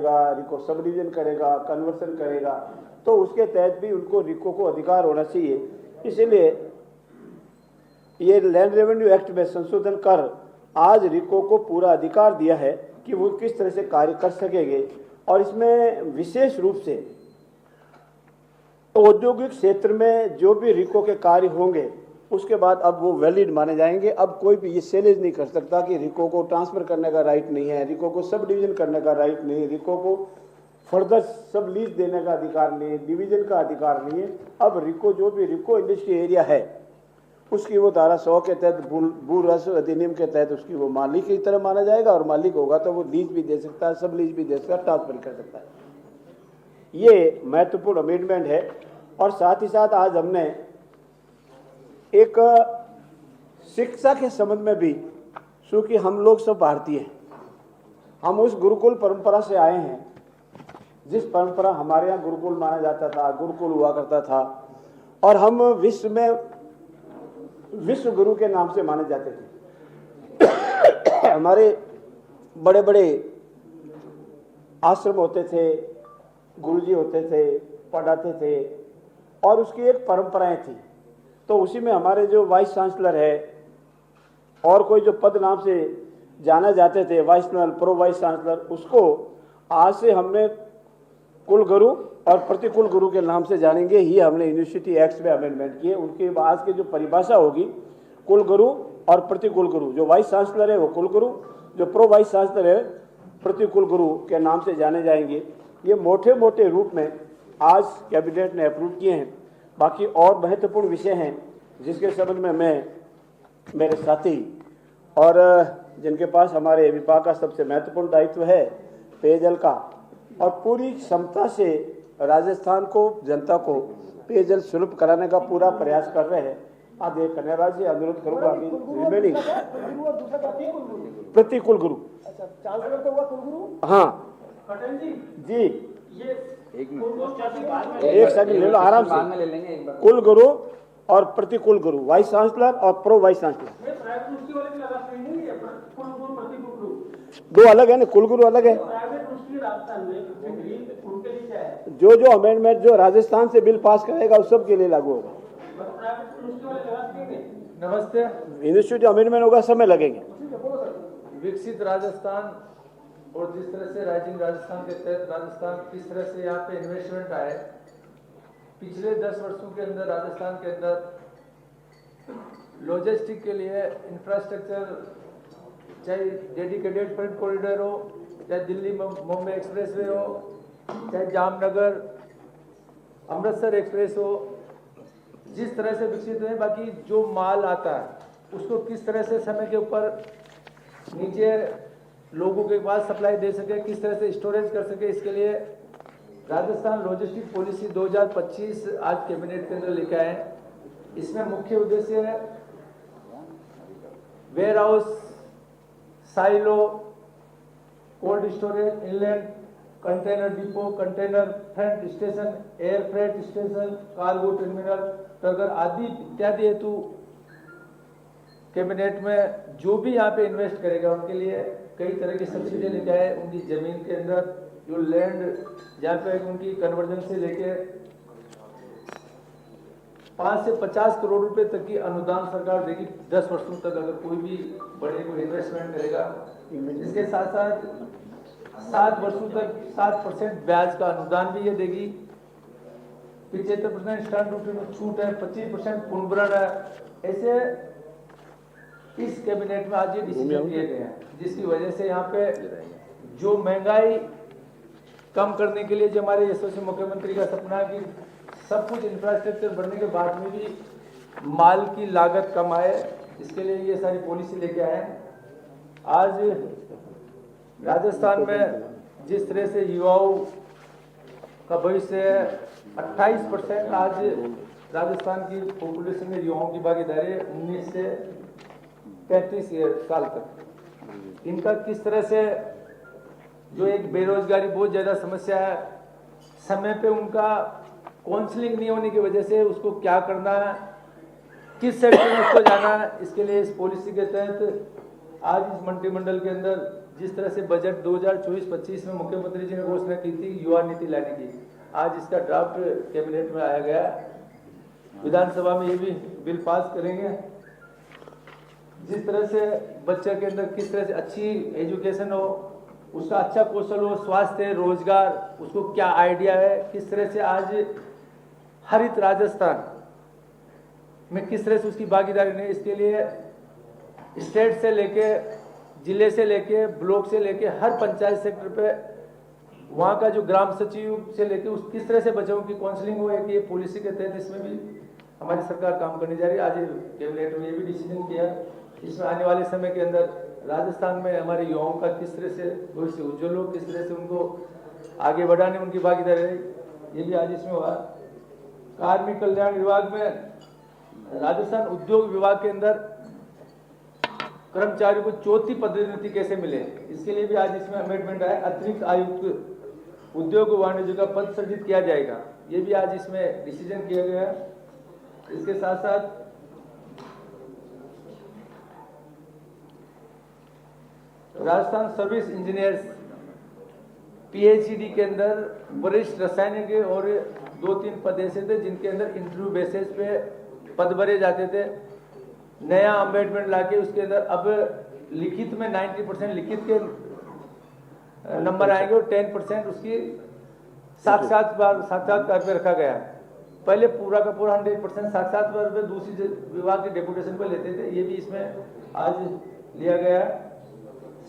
करेगा, रिको sub division करेगा, conversion करेगा, तो उसके तहत भी उनको रिको को अधिकार होना चाहिए। इसीलिए ये लैंड रेवेन्यू एक्ट में संशोधन कर आज रिको को पूरा अधिकार दिया है कि वो किस तरह से कार्य कर सकेंगे। और इसमें विशेष रूप से औद्योगिक क्षेत्र में जो भी रिको के कार्य होंगे उसके बाद अब वो वैलिड माने जाएंगे। अब कोई भी ये चैलेंज नहीं कर सकता कि रिको को ट्रांसफर करने का राइट नहीं है, रिको को सब डिवीजन करने का राइट नहीं है, रिको को फर्दर सब लीज देने का अधिकार नहीं है, डिवीजन का अधिकार नहीं है। अब रिको जो भी रिको इंडस्ट्री एरिया है उसकी वो धारा 100 के तहत भू राजस्व अधिनियम के तहत उसकी वो मालिक की तरह माना जाएगा, और मालिक होगा तो वो लीज भी दे सकता है, सब लीज भी दे सकता है, ट्रांसफर कर सकता है। ये महत्वपूर्ण अमेंडमेंट है। और साथ ही साथ आज हमने एक शिक्षा के संबंध में भी, क्योंकि हम लोग सब भारतीय हैं, हम उस गुरुकुल परंपरा से आए हैं, जिस परंपरा हमारे यहाँ गुरुकुल माना जाता था, गुरुकुल हुआ करता था, और हम विश्व में विश्व गुरु के नाम से माने जाते थे। हमारे बड़े बड़े आश्रम होते थे, गुरुजी होते थे, पढ़ाते थे, और उसकी एक परंपराएं थी। तो उसी में हमारे जो वाइस चांसलर है और कोई जो पद नाम से जाना जाते थे, vice chancellor, pro vice chancellor, उसको आज से हमने कुल गुरु और प्रतिकुल गुरु के नाम से जानेंगे। ही हमने यूनिवर्सिटी एक्ट में अमेंडमेंट किए। उनके आज की जो परिभाषा होगी, कुल गुरु और प्रतिकुल गुरु, जो वाइस चांसलर है वो कुल गुरु, जो प्रो वाइस चांसलर है प्रतिकुल गुरु के नाम से जाने जाएंगे। ये मोटे मोटे रूप में आज कैबिनेट ने अप्रूव किए हैं। बाकी और महत्वपूर्ण विषय हैं जिसके संबंध में मैं, मेरे साथी और जिनके पास हमारे विभाग का सबसे महत्वपूर्ण दायित्व है पेयजल का, और पूरी क्षमता से राजस्थान को, जनता को पेयजल सुलभ कराने का पूरा प्रयास कर रहे हैं। आज एक कन्याराज से अनुरोध करूंगा कि रिमेनिंग प्रतिकुल गुरु, चांसलर तो हुआ कुल गुरु। हाँ जी, एक सेकंड ले लो, आराम से ले लेंगे एक बार। कुल गुरु और प्रतिकुल गुरु, वाइस चांसलर और प्रो वाइस चांसलर, दो अलग है ना, कुल गुरु अलग है। जो जो अमेंडमेंट जो राजस्थान से बिल पास करेगा उस सब के लिए लागू होगा। नमस्ते। यूनिवर्सिटी अमेंडमेंट होगा, समय लगेंगे। विकसित राजस्थान और जिस तरह से राइजिंग राजस्थान के तहत राजस्थान किस तरह से यहाँ पे इन्वेस्टमेंट आए, पिछले 10 वर्षों के अंदर राजस्थान के अंदर लॉजिस्टिक के लिए इंफ्रास्ट्रक्चर, चाहे डेडिकेटेड फ्रेट कॉरिडोर हो, चाहे दिल्ली मुंबई एक्सप्रेसवे हो, चाहे जामनगर अमृतसर एक्सप्रेस हो, जिस तरह से विकसित हुए। बाकी जो माल आता है उसको किस तरह से समय के ऊपर नीचे लोगों के पास सप्लाई दे सके, किस तरह से स्टोरेज कर सके, इसके लिए राजस्थान लॉजिस्टिक पॉलिसी 2025 आज कैबिनेट के अंदर लेके आए। इसमें मुख्य उद्देश्य है warehouse, silo, cold storage, inland container depot, container front station, air freight station, cargo terminal, ट्रगर आदि इत्यादि हेतु कैबिनेट में जो भी यहाँ पे इन्वेस्ट करेगा उनके लिए कई तरह की सब्सिडी लेके आए। उनकी जमीन के अंदर जो लैंड जहाँ पे उनकी कन्वर्जन से लेके 5 से 50 करोड़ रुपए तक की अनुदान सरकार देगी 10 वर्षों तक, अगर कोई भी बड़े को इन्वेस्टमेंट करेगा। इसके साथ साथ 7 वर्षों तक 7% ब्याज का अनुदान भी ये देगी। 75% स्टैंड ड्यूटी में छूट है, 25% पुनर्भरण है। ऐसे इस कैबिनेट में आज ये डिसीजन लिए गए हैं, जिसकी वजह से यहाँ पे जो महंगाई कम करने के लिए जो हमारे यशस्वी मुख्यमंत्री का सपना है कि सब कुछ इंफ्रास्ट्रक्चर बनने के बाद में भी माल की लागत कम आए, इसके लिए ये सारी पॉलिसी लेके आए हैं। आज राजस्थान में जिस तरह से युवाओं का भविष्य है, 28% आज राजस्थान की पॉपुलेशन में युवाओं की भागीदारी है 19 से 35 साल तक। इनका किस तरह से जो एक बेरोजगारी बहुत ज़्यादा समस्या है, समय पे उनका काउंसलिंग नहीं होने की वजह से उसको क्या करना है, किस सेक्टर में उसको जाना है, इसके लिए इस पॉलिसी के तहत आज इस मंत्रिमंडल के अंदर जिस तरह से बजट 2024-25 में मुख्यमंत्री जी ने घोषणा की थी युवा नीति लाने की, आज इसका ड्राफ्ट कैबिनेट में आया गया। विधानसभा में ये भी बिल पास करेंगे। जिस तरह से बच्चे के अंदर किस तरह से अच्छी एजुकेशन हो, उसका अच्छा कौशल हो, स्वास्थ्य, रोजगार, उसको क्या आइडिया है, किस तरह से आज हरित राजस्थान में किस तरह से उसकी भागीदारी नहीं, इसके लिए स्टेट से लेके जिले से लेके ब्लॉक से लेके हर पंचायत सेक्टर पे वहाँ का जो ग्राम सचिव से लेके उस किस तरह से बच्चों की काउंसलिंग हो, कि ये पॉलिसी के तहत इसमें भी हमारी सरकार काम करने जा रही है। आज कैबिनेट में ये भी डिसीजन किया, इसमें आने वाले समय के अंदर राजस्थान में हमारे युवाओं का किस तरह से भविष्य उज्ज्वल हो, किस तरह से उनको आगे बढ़ाने उनकी भागीदारी रही, ये भी आज इसमें हुआ। कार्मिक कल्याण विभाग में राजस्थान उद्योग विभाग के अंदर कर्मचारियों को चौथी पदोन्नति कैसे मिले, इसके लिए भी आज इसमें अमेंडमेंट आया। अतिरिक्त आयुक्त उद्योग वाणिज्य का पद सृजित किया जाएगा, ये भी आज इसमें डिसीजन किया गया है। इसके साथ साथ राजस्थान सर्विस इंजीनियर्स पीएचईडी के अंदर वरिष्ठ रासायनिक और 2-3 पद ऐसे थे जिनके अंदर इंटरव्यू बेसिस पे पद भरे जाते थे। नया अमेंडमेंट लाके उसके अंदर अब लिखित में 90% लिखित के नंबर आएंगे और 10% उसकी साक्षात्कार पे रखा गया है। पहले पूरा का पूरा 100% साक्षात्कार पे दूसरी विभाग के डेपुटेशन पे लेते थे, ये भी इसमें आज लिया गया है।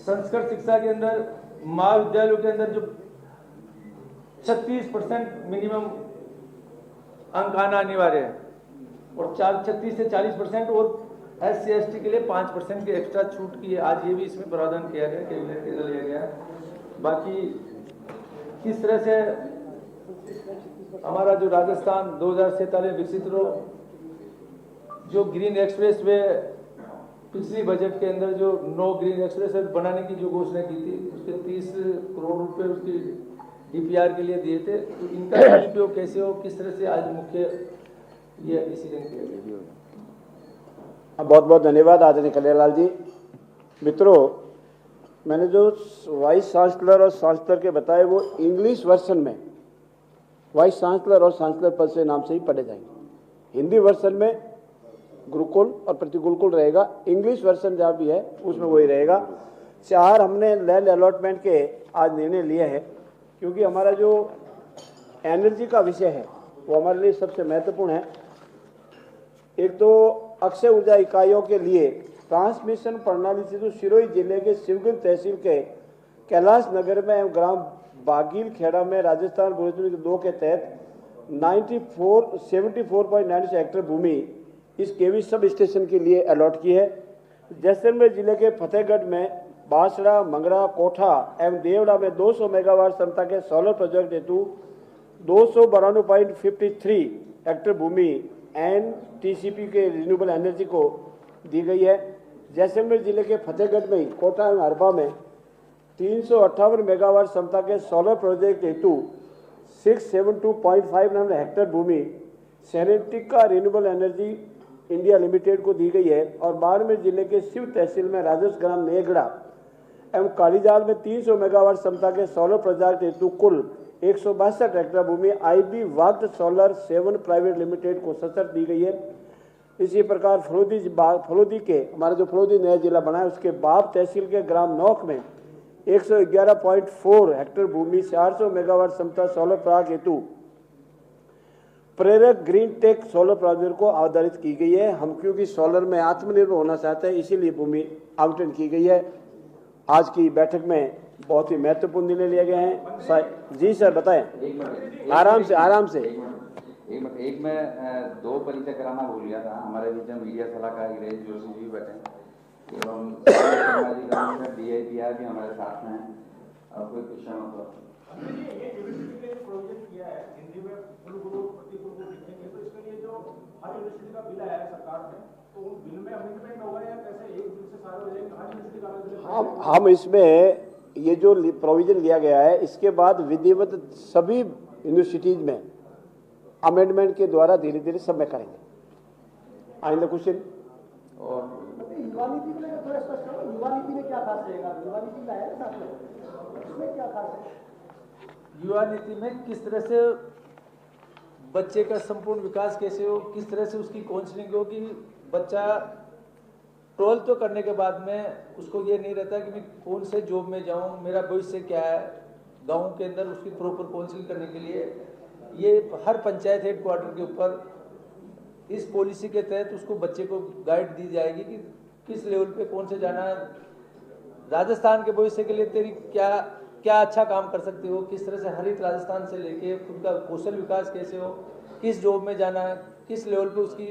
संस्कृत शिक्षा के अंदर महाविद्यालयों के अंदर जो 36% मिनिमम अंक आना अनिवार्य है और 36 से 40% और SC/ST के लिए 5% की एक्स्ट्रा छूट की है, आज ये भी इसमें प्रावधान किया गया, कैबिनेट के अंदर लिया गया। बाकी किस तरह से हमारा जो राजस्थान 2047 विकसित हो, जो ग्रीन एक्सप्रेस वे पिछली बजट के अंदर जो 9 ग्रीन एक्सप्रेस वे बनाने की जो घोषणा की थी, उसके 30 करोड़ रुपए उसकी DPR के लिए दिए थे, तो इनका उपयोग कैसे हो, किस तरह से आज मुख्य ये डिसीजन किया गया। बहुत बहुत धन्यवाद आदरणीय कल्याणलाल जी। मित्रों, मैंने जो वाइस चांसलर और चांसलर के बताए वो इंग्लिश वर्जन में वाइस चांसलर और चांसलर पद से नाम से ही पढ़े जाएंगे। हिंदी वर्जन में गुरुकुल और प्रतिगुरुकुल रहेगा, इंग्लिश वर्जन जहाँ भी है उसमें वही रहेगा। 4 हमने लैंड अलॉटमेंट के आज निर्णय लिए हैं, क्योंकि हमारा जो एनर्जी का विषय है वो हमारे लिए सबसे महत्वपूर्ण है। एक तो अक्षय ऊर्जा इकाइयों के लिए ट्रांसमिशन प्रणाली से जो सिरोही जिले के शिवगंज तहसील के कैलाश नगर में ग्राम बागील खेड़ा में राजस्थान भूमि 2 के तहत 74.96 हेक्टेयर भूमि इस केवी सब स्टेशन के लिए अलॉट की है। जैसलमेर जिले के फतेहगढ़ में बांसड़ा, मंगरा, कोठा एवं देवड़ा में 200 मेगावाट क्षमता के सोलर प्रोजेक्ट हेतु 292.53 हेक्टेयर भूमि NTCP के रिन्यूएबल एनर्जी को दी गई है। जैसलमेर जिले के फतेहगढ़ में कोटा एवं हरबा में 358 मेगावाट क्षमता के सोलर प्रोजेक्ट हेतु 672.59 हेक्टेयर भूमि सेनेटिका रिन्यूएबल एनर्जी इंडिया लिमिटेड को दी गई है। और बाड़मेर जिले के शिव तहसील में राजस्व ग्राम नेगड़ा एवं कालीजाल में 300 मेगावाट क्षमता के सोलर प्रोजेक्ट हेतु कुल 162 हेक्टेयर भूमि IB वाग्ड सोलर 7 प्राइवेट लिमिटेड को सशर्त दी गई है। इसी प्रकार फलोदी के हमारा जो फलोदी नया जिला बना है उसके बाप तहसील के ग्राम नौक में 111.4 हेक्टेयर भूमि 400 मेगावाट क्षमता सोलर प्लांट हेतु प्रेरक ग्रीन टेक सोलर प्रोजेक्ट को आधारित की गई है। हम क्योंकि सोलर में आत्मनिर्भर होना चाहते हैं, इसीलिए भूमि आवंटन की गई है। आज की बैठक में बहुत ही महत्वपूर्ण निर्णय लिए गए हैं। जी सर बताएं। आराम से एक मैं 2 परिचय कराना भूल गया था। हमारे बीच में मीडिया सलाहकार गिरीश जोशी जी बैठे एवं DIPR भी हमारे साथ में हैं। और कोई क्वेश्चन हो तो हम इसमें ये जो प्रोविजन लिया गया है इसके बाद विधिवत सभी यूनिवर्सिटीज में अमेंडमेंट के द्वारा धीरे धीरे सब में करेंगे। आइंदा क्वेश्चन और युवा नीति को लेकर थोड़ा स्पष्ट करो, युवा नीति में क्या खास रहेगा? युवा नीति लाया है साथ में, उसमें क्या खास है? युवा नीति में किस तरह से बच्चे का संपूर्ण विकास कैसे हो, किस तरह से उसकी काउंसलिंग हो कि बच्चा 12th तो करने के बाद में उसको ये नहीं रहता कि मैं कौन से जॉब में जाऊं, मेरा भविष्य क्या है। गांव के अंदर उसकी प्रॉपर काउंसलिंग करने के लिए ये हर पंचायत हेडक्वार्टर के ऊपर इस पॉलिसी के तहत उसको बच्चे को गाइड दी जाएगी कि किस लेवल पे कौन से जाना है, राजस्थान के भविष्य के लिए तेरी क्या क्या अच्छा काम कर सकते हो, किस तरह से हरित राजस्थान से लेके खुद का कौशल विकास कैसे हो, किस जॉब में जाना है, किस लेवल पे उसकी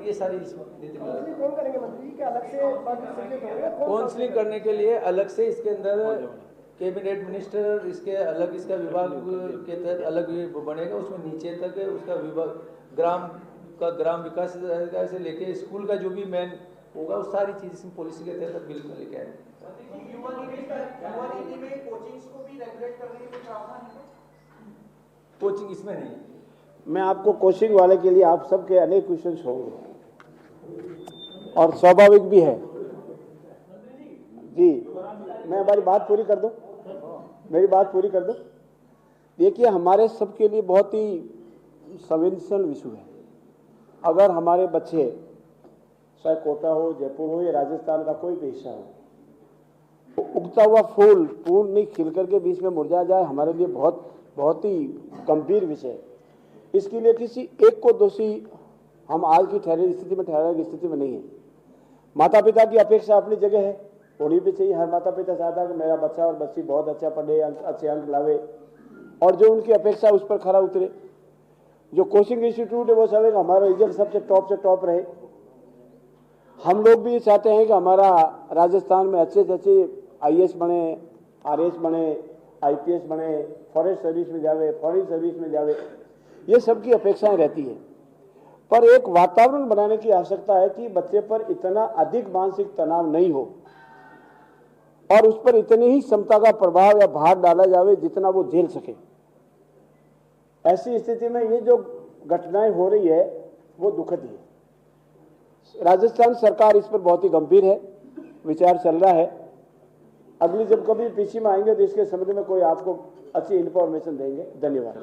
ये सारी नीति काउंसलिंग कौन करेंगे मंत्री के अलग से पद सृजित होंगे? काउंसलिंग करने के लिए अलग से इसके अंदर कैबिनेट मिनिस्टर, इसके अलग इसका विभाग के तहत अलग बनेगा, उसमें नीचे तक उसका विभाग ग्राम विकास से लेके स्कूल का जो भी मेन होगा वो सारी चीज इसमें पॉलिसी के तहत बिल्कुल लेके आएंगे। कोचिंग इसमें नहीं है। मैं आपको कोचिंग वाले के लिए आप सबके अनेक क्वेश्चंस होंगे और स्वाभाविक भी है जी। मैं हमारी बात पूरी कर दूं, मेरी बात पूरी कर दूं। देखिए, हमारे सबके लिए बहुत ही संवेदनशील विषय है। अगर हमारे बच्चे चाहे कोटा हो, जयपुर हो या राजस्थान का कोई भी हिस्सा हो, तो उगता हुआ फूल पूर्ण नहीं खिल करके बीच में मुरझा जाए, हमारे लिए बहुत ही गंभीर विषय है। इसके लिए किसी एक को दोषी हम आज की ठहरी स्थिति में नहीं है। माता पिता की अपेक्षा अपनी जगह है, होनी भी चाहिए। हर माता पिता चाहता है कि मेरा बच्चा और बच्ची बहुत अच्छा पढ़े, अच्छे अंक लावे और जो उनकी अपेक्षा उस पर खरा उतरे। जो कोचिंग इंस्टीट्यूट है वो सब हमारा रिजल्ट सबसे टॉप रहे। हम लोग भी चाहते हैं कि हमारा राजस्थान में अच्छे से अच्छे IAS बने, RS बने, IPS बने, फॉरेस्ट सर्विस में जावे, फॉरेन सर्विस में जावे, ये सबकी अपेक्षाएं रहती है। पर एक वातावरण बनाने की आवश्यकता है कि बच्चे पर इतना अधिक मानसिक तनाव नहीं हो और उस पर इतनी ही क्षमता का प्रभाव या भार डाला जावे जितना वो झेल सके। ऐसी स्थिति में ये जो घटनाएं हो रही है वो दुखद है। राजस्थान सरकार इस पर बहुत ही गंभीर है, विचार चल रहा है। अगली जब कभी पीछे में आएंगे तो इसके संबंध में कोई आपको अच्छी इंफॉर्मेशन देंगे। धन्यवाद।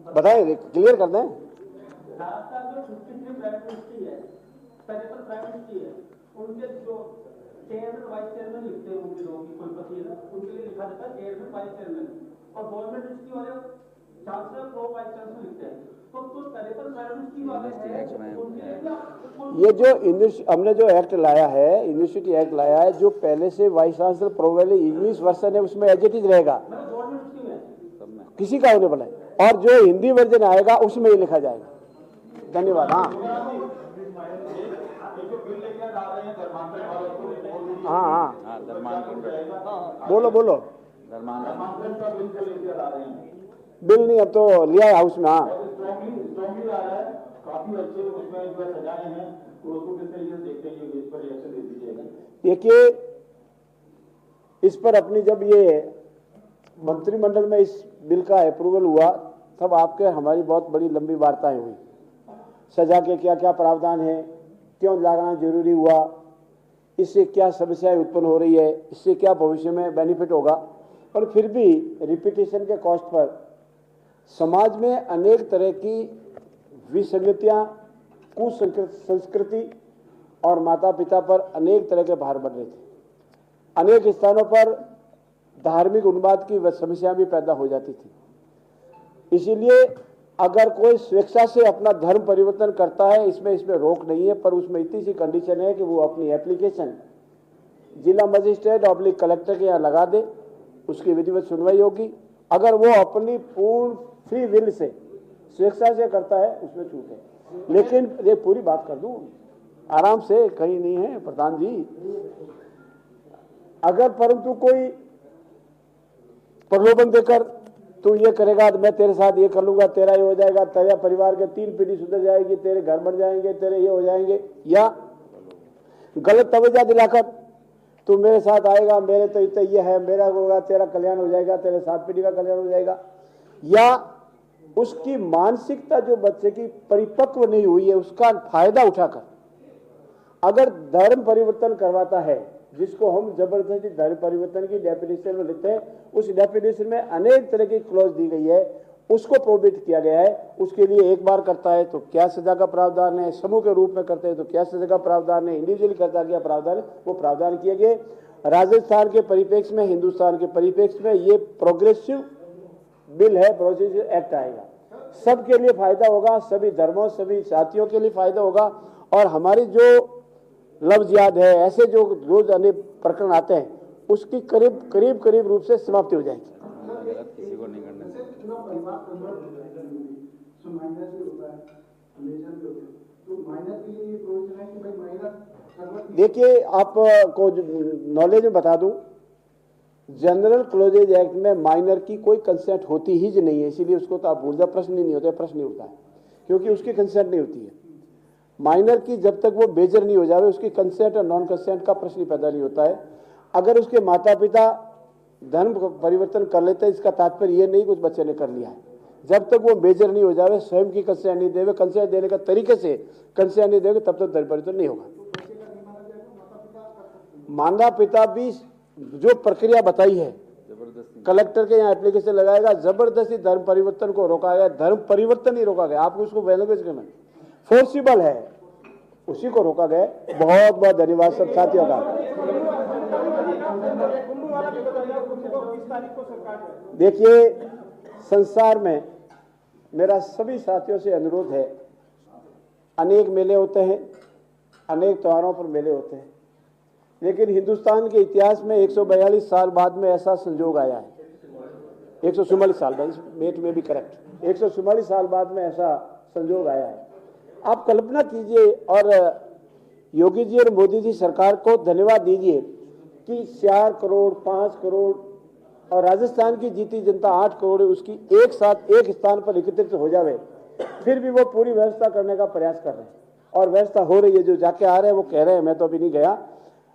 बताएं, क्लियर कर दें। उनके जो चेयरमैन वाइस चेयरमैन लिखते हैं, उनके लोगों की कुलपति है ना, उनके लिए लिखा जाता है चेयरमैन वाइस चेयरमैन, और गवर्नमेंट यूनिवर्सिटी वाले चांसलर प्रो वाइस चांसलर लिखते हैं। तो 53 यूनिवर्सिटी वाले हैं, ये जो हमने जो एक्ट लाया है, यूनिवर्सिटी एक्ट लाया है, जो पहले से वाइस चांसलर प्रो वाले इंग्लिश वर्जन है उसमें एज इट इज रहेगा, किसी का होने वाला है। और जो हिंदी वर्जन आएगा उसमें ये लिखा जाएगा। धन्यवाद। हाँ, बोलो बिल नहीं, अब तो लिया है हाउस में। हाँ, काफी अच्छे उसमें जो सजाए हैं, तो उसको किस तरीके से देखते हैं, इस पर रिएक्शन दे दीजिएगा। देखिए, इस पर अपनी जब ये मंत्रिमंडल में इस बिल का अप्रूवल हुआ तब आपके हमारी बहुत बड़ी लंबी वार्ताएं हुई। सजा के क्या क्या प्रावधान है, क्यों लगाना जरूरी हुआ, इससे क्या समस्याएं उत्पन्न हो रही है, इससे क्या भविष्य में बेनिफिट होगा। पर फिर भी रिपीटेशन के कॉस्ट पर समाज में अनेक तरह की विसंगतियां, कुसंस्कृति और माता पिता पर अनेक तरह के भार बढ़ रहे थे। अनेक स्थानों पर धार्मिक उन्माद की समस्या भी पैदा हो जाती थी। इसीलिए अगर कोई स्वेच्छा से अपना धर्म परिवर्तन करता है, इसमें रोक नहीं है, पर उसमें इतनी सी कंडीशन है कि वो अपनी एप्लीकेशन जिला मजिस्ट्रेट और कलेक्टर के यहाँ लगा दे, उसकी विधिवत सुनवाई होगी। अगर वो अपनी पूर्ण फ्री विल से स्वेच्छा से करता है उसमें छूट है। लेकिन ये पूरी बात कर दूं आराम से, कहीं नहीं है प्रधान जी। अगर परंतु कोई प्रलोभन देकर तू ये करेगा तो मैं तेरे साथ ये कर लूंगा, तेरा ये हो जाएगा, तेरा परिवार के 3 पीढ़ी सुधर जाएगी, तेरे घर बन जाएंगे, तेरे ये हो जाएंगे, या गलत तवज्जो दिलाकर तू मेरे साथ आएगा, मेरे तो इतना ये है, मेरा होगा, तेरा कल्याण हो जाएगा, तेरे 7 पीढ़ी का कल्याण हो जाएगा, या उसकी मानसिकता जो बच्चे की परिपक्व नहीं हुई है उसका फायदा उठाकर अगर धर्म परिवर्तन करवाता है, जिसको हम जबरदस्ती धर्म परिवर्तन की डेफिनेशन में लेते हैं, उस डेफिनेशन में अनेक तरह की क्लॉज दी गई है, उसको प्रोहिबिट किया गया है। उसके लिए एक बार करता है तो क्या सजा का प्रावधान है, समूह के रूप में करते हैं तो क्या सजा का प्रावधान है, इंडिविजुअली करता क्या प्रावधान है, वो प्रावधान किए गए। राजस्थान के परिप्रेक्ष्य में, हिंदुस्तान के परिप्रेक्ष्य में ये प्रोग्रेसिव बिल है, प्रोग्रेसिव एक्ट आएगा, सबके लिए फायदा होगा, सभी धर्मों सभी जातियों के लिए फायदा होगा। और हमारी जो लफ्ज याद है, ऐसे जो रोज अनेक प्रकरण आते हैं उसकी करीब रूप से समाप्ति हो जाएगी। किसी को नहीं करना चाहिए। देखिए, आपको नॉलेज में बता दूं, जनरल क्लोजेज एक्ट में माइनर की कोई कंसेंट होती ही नहीं है, इसीलिए उसको तो आप भूल जाओ, प्रश्न ही नहीं होता, प्रश्न नहीं उठता है, क्योंकि उसकी कंसेंट नहीं होती है। माइनर की जब तक वो बेजर नहीं हो जाए उसकी कंसेंट और नॉन कंसेंट का प्रश्न पैदा नहीं होता है। अगर उसके माता पिता धर्म परिवर्तन कर लेते हैं, इसका तात्पर्य ये नहीं कि उस बच्चे ने कर लिया है। जब तक वो मेजर नहीं हो जाए, स्वयं की कंसेंट नहीं देवे, कंसेंट देने का तरीके से कंसेंट नहीं देवे, तब तक धर्म परिवर्तन नहीं होगा। माता पिता भी जो प्रक्रिया बताई है, कलेक्टर के यहाँ एप्लीकेशन लगाएगा, जबरदस्ती धर्म परिवर्तन को रोका गया, धर्म परिवर्तन नहीं रोका गया, आपको उसको लैंग्वेज करना फोर्सिबल है, उसी को रोका गया। बहुत बहुत धन्यवाद सब साथियों का। देखिए, संसार में मेरा सभी साथियों से अनुरोध है, अनेक मेले होते हैं, अनेक त्योहारों पर मेले होते हैं, लेकिन हिंदुस्तान के इतिहास में 142 साल बाद में ऐसा संजोग आया है, 144 साल बाद, मेट में भी करेक्ट, 144 साल बाद में ऐसा संजोग आया है। आप कल्पना कीजिए और योगी जी और मोदी जी सरकार को धन्यवाद दीजिए कि 4 करोड़ 5 करोड़ और राजस्थान की जीती जनता 8 करोड़ उसकी एक साथ एक स्थान पर एकत्रित हो जावे, फिर भी वो पूरी व्यवस्था करने का प्रयास कर रहे हैं और व्यवस्था हो रही है। जो जाके आ रहे हैं वो कह रहे हैं, मैं तो अभी नहीं गया।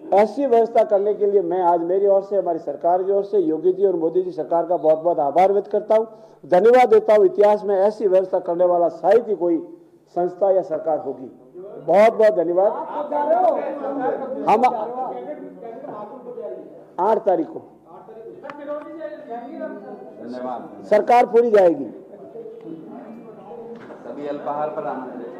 ऐसी व्यवस्था करने के लिए मैं आज मेरी ओर से, हमारी सरकार की ओर से योगी जी और मोदी जी सरकार का बहुत बहुत आभार व्यक्त करता हूँ, धन्यवाद देता हूँ। इतिहास में ऐसी व्यवस्था करने वाला शायद ही कोई संस्था या सरकार होगी। बहुत बहुत धन्यवाद। हम 8 तारीख को धन्यवाद। सरकार पूरी जाएगी। सभी अल्पाहार पर आमंत्रित।